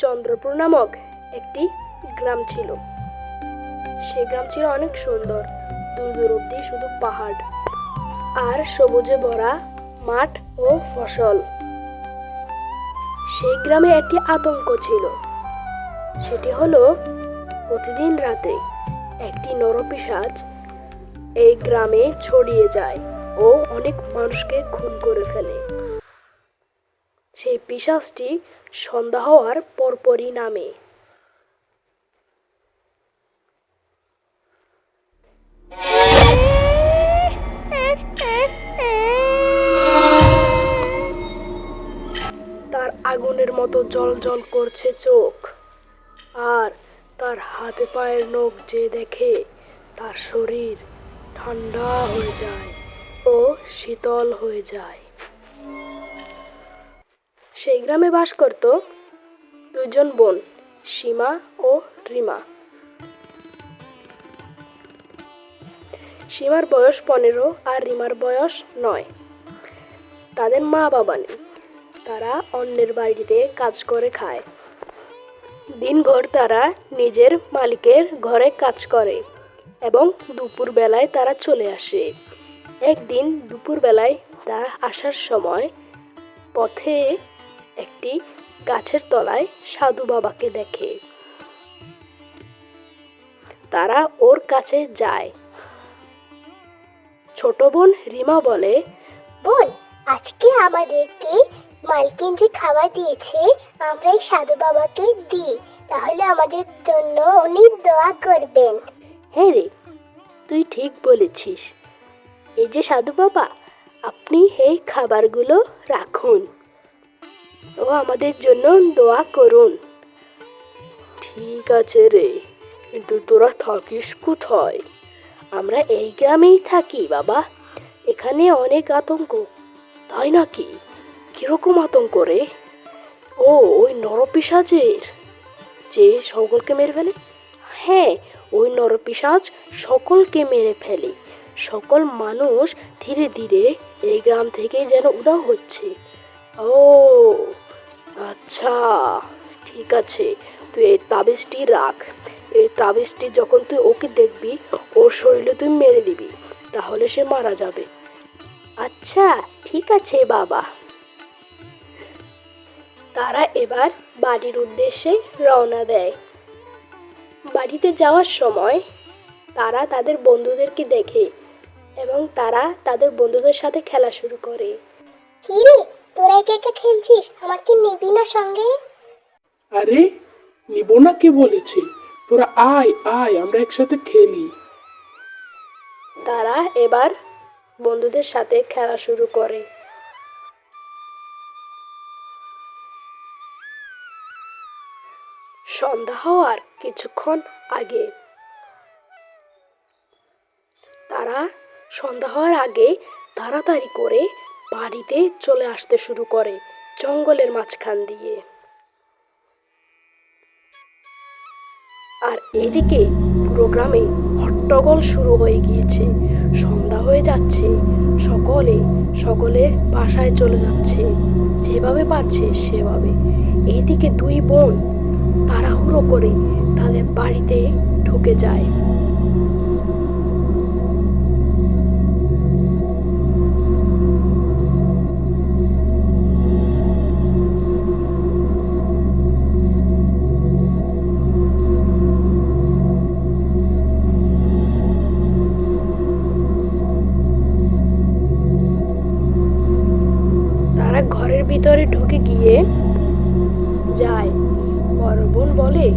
চন্দ্রপুর নামক একটি গ্রাম ছিল। সেই গ্রাম ছিল অনেক সুন্দর, দূর দূর অব্দি শুধু পাহাড় আর সবুজে ভরা মাঠ ও ফসল। সেই গ্রামে একটি আতঙ্ক ছিল, সেটি হলো প্রতিদিন রাতে একটি নরপিশাচ এই গ্রামে ছড়িয়ে যায় ও অনেক মানুষকে খুন করে ফেলে। সেই পিশাচটি সন্ধ্যা হওয়ার পরপরই নামে। তার আগুনের মতো জ্বলজ্বল করছে চোখ, আর তার হাতে পায়ের নখ যে দেখে তার শরীর ঠান্ডা হয়ে যায় ও শীতল হয়ে যায়। সেই গ্রামে বাস করত দুইজন বোন, সীমা ও রিমা। সীমার বয়স 15 আর রিমার বয়স 9। তাদের মা বাবা নেই, তারা অন্যের বাড়িতে কাজ করে খায়। দিনভর তারা নিজের মালিকের ঘরে কাজ করে এবং দুপুর বেলায় তারা চলে আসে। একদিন দুপুর বেলায় তারা আসার সময় পথে একটি গাছের তলায় সাধু বাবাকে দেখে। তারা ওর কাছে যায়। ছোট বোন রিমা বলে, বোন, আজকে আমাদেরকে মালকিন যে খাবার দিয়েছে আমরা এই সাধু বাবাকে দিই, তাহলে আমাদের জন্য উনি দোয়া করবেন। হ্যাঁ রে, তুই ঠিক বলেছিস। এই যে সাধু বাবা, আপনি এই খাবারগুলো রাখুন ও আমাদের জন্য দোয়া করুন। ঠিক আছে রে, কিন্তু তোরা থাকিস কোথায়? আমরা এই গ্রামেই থাকি বাবা, এখানে অনেক আতঙ্ক। তাই নাকি? কিরকম আতঙ্ক রে? ও, ওই নরপিশাচের যে সকলকে মেরে ফেলে? হ্যাঁ, ওই নরপিশাচ সকলকে মেরে ফেলে। সকল মানুষ ধীরে ধীরে এই গ্রাম থেকে যেন উধাও হচ্ছে। ও আচ্ছা, ঠিক আছে, তুই এই তাবিজটি রাখ। এই তাবিজটি যখন তুই ওকে দেখবি, ওর শরীরে তুই মেরে দিবি, তাহলে সে মারা যাবে। আচ্ছা, ঠিক আছে বাবা। তারা এবার বাড়ির উদ্দেশ্যে রওনা দেয়। বাড়িতে যাওয়ার সময় তারা তাদের বন্ধুদেরকে দেখে এবং তারা তাদের বন্ধুদের সাথে খেলা শুরু করে। কি রে, তোরা একা একা খেলছিস, আমাকে নিবি না সঙ্গে? আরে, নিব না কে বলেছে? তোরা আয় আয়, আমরা একসাথে খেলি। তারা এবার বন্ধুদের সাথে খেলা শুরু করে। সন্ধ্যা হওয়ার কিছুক্ষণ আগে তাড়াতাড়ি করে বাড়িতে চলে আসতে শুরু করে, জঙ্গলের মাঝখান দিয়ে। আর এদিকে পুরো গ্রামে হট্টগোল শুরু হয়ে গিয়েছে। সন্ধ্যা হয়ে যাচ্ছে, সকলের বাসায় চলে যাচ্ছে, যেভাবে পারছে সেভাবে। এইদিকে দুই বোন তাড়াহুড়ো করে তাদের বাড়িতে ঢুকে যায়। তারা ঘরের ভিতরে ঢুকে গিয়ে যায়। বড় বোন বলে,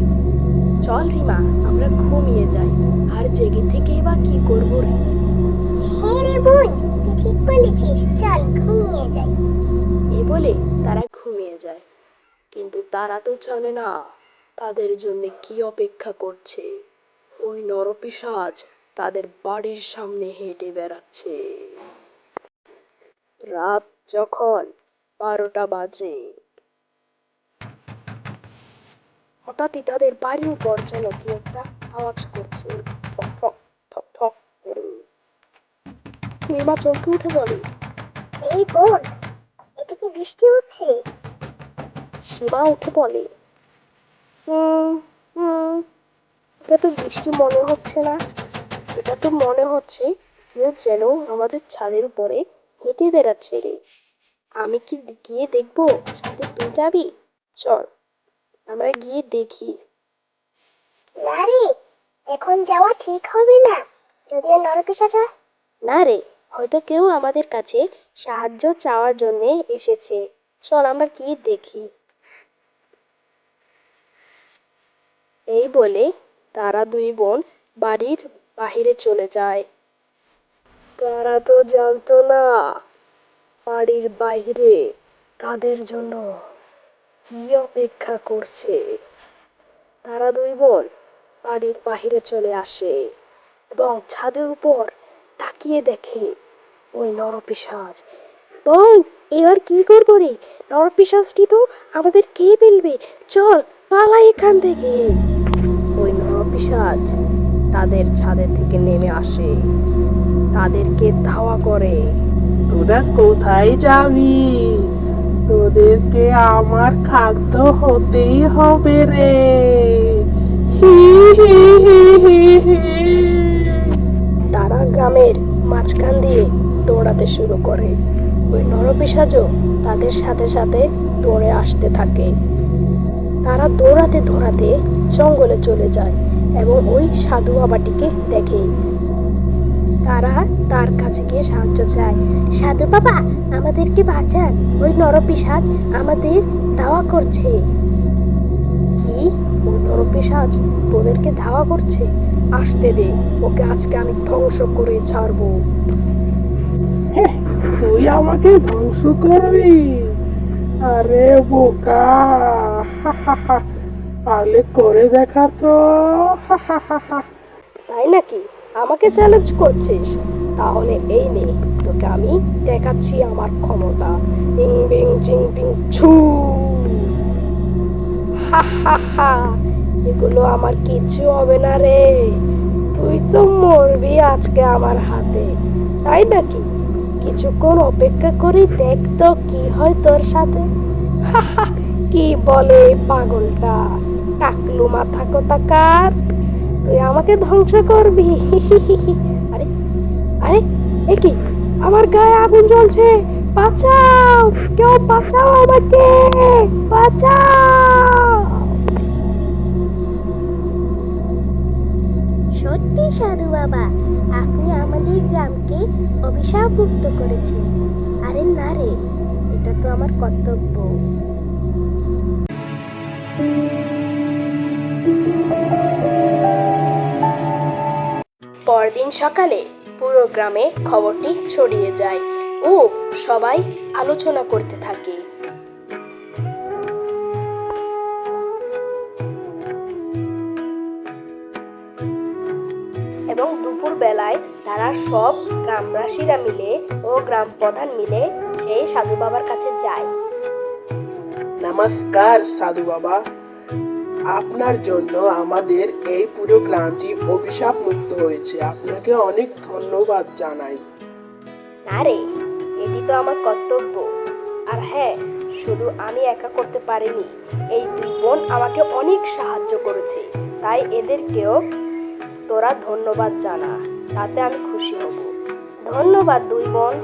চল রিমা, আমরা ঘুমিয়ে যাই, আর জেগে থেকে বা কি করবো রে? হ্যাঁ রে বোন, তুই ঠিক বলেছিস, চল ঘুমিয়ে যাই। এ বলে তারা ঘুমিয়ে যায়। কিন্তু তারা তো জানে না তাদের জন্য কি অপেক্ষা করছে। ওই নরপিশাচ তাদের বাড়ির সামনে হেঁটে বেড়াচ্ছে। রাত যখন 12টা বাজে, হঠাৎই তাদের বাড়ির উপর যেন কি একটা আওয়াজ করছে, ঠক ঠক ঠক ঠক করে। রিমা চমকে উঠে বলে, এই বোন, এটা কি বৃষ্টি হচ্ছে? সীমা উঠে বলে, এটা তো বৃষ্টি মনে হচ্ছে না। এটা তো মনে হচ্ছে কেউ যেন আমাদের ছাদের উপরে হেঁটে বেড়াচ্ছে রে। আমি কি গিয়ে দেখবো? সাথে তুই যাবি? চল আমরা গিয়ে দেখি। না রে, এখন যাওয়া ঠিক হবে না, যদি নরপিশাচ হয়। না রে, হয়তো কেউ আমাদের কাছে সাহায্য চাওয়ার জন্য এসেছে। চল আমরা গিয়ে দেখি। এই বলে তারা দুই বোন বাড়ির বাহিরে চলে যায়। তারা তো জানতো না বাড়ির বাইরে তাদের জন্য কি অপেক্ষা করছে। তারা দুই বোন বাড়ির বাহিরে চলে আসে এবং ছাদের উপর তাকিয়ে দেখে ওই নরপিশাচ। বোন, এবার কি করবো রে? নরপিশাচটি তো আমাদের খেয়ে ফেলবে। চল পালাই এখান থেকে। ওই নরপিশাচ তাদের ছাদের থেকে নেমে আসে, তাদেরকে ধাওয়া করে। তোরা কোথায় যাবি? তোদেরকে আমার খাদ্য হতেই হবে রে। হি হি হি হি হি। তারা গ্রামের মাঝখান দিয়ে দৌড়াতে শুরু করে। ওই নরপিশাচও তাদের সাথে সাথে দৌড়ে আসতে থাকে। তারা দৌড়াতে দৌড়াতে জঙ্গলে চলে যায় এবং ওই সাধু বাবাটিকে দেখে। তারা তার কাছে গিয়ে সাহায্য চায়। সাধু বাবা, আমাদেরকে বাঁচান, ওই নরপিশাচ আমাদের ধাওয়া করছে। কি? ওই নরপিশাচ তোদেরকে ধাওয়া করছে? আসতে দে, ওকে আজকে আমি ধ্বংস করে ছাড়বো। তুই আমাকে ধ্বংস করবি? আরে বোকা, পারলে করে দেখা তো। তাই নাকি? আমাকে চ্যালেঞ্জ করছিস? তাহলে এই নে, তোকে আমি দেখাচ্ছি আমার ক্ষমতা। ইং বিং চিং পিং ছু। হা হা হা, এগুলো আমার কিচ্ছু হবে না রে। তুই তো মরবি আজকে আমার হাতে, তাই নাকি? কিছুক্ষণ অপেক্ষা করি, দেখ তো কি হয় তোর সাথে। হা হা, কি বলে এই পাগলটা? টাকলু মাথা কোথাকার, তুই আমাকে ধ্বংস করবি? আরে আরে, এ কি? আমার গায়ে আগুন জ্বলছে! বাঁচাও, কেউ বাঁচাও আমাকে, বাঁচাও! সত্যি সাধু বাবা, আপনি আমাদের গ্রামকে অভিশাপ মুক্ত করেছেন। আরে না রে, এটা তো আমার কর্তব্য। পরদিন সকালে পুরো গ্রামে খবরটি ছড়িয়ে যায় ও সবাই আলোচনা করতে থাকে। এবং দুপুর বেলায় তারা সব গ্রামবাসীরা মিলে ও গ্রাম প্রধান মিলে সেই সাধু বাবার কাছে যায়। নমস্কার সাধু বাবা, আপনার জন্য আমাদের এই পুরো গ্রামটি অভিশাপ মুক্ত হয়েছে। আপনাকে অনেক ধন্যবাদ জানাই। না রে, এটি তো আমার কর্তব্য। আর হ্যাঁ, শুধু আমি একা করতে পারিনি, এই দুই বোন আমাকে অনেক সাহায্য করেছে, তাই এদেরকেও তোরা ধন্যবাদ জানা, তাতে আমি খুশি হব। ধন্যবাদ দুই বোন।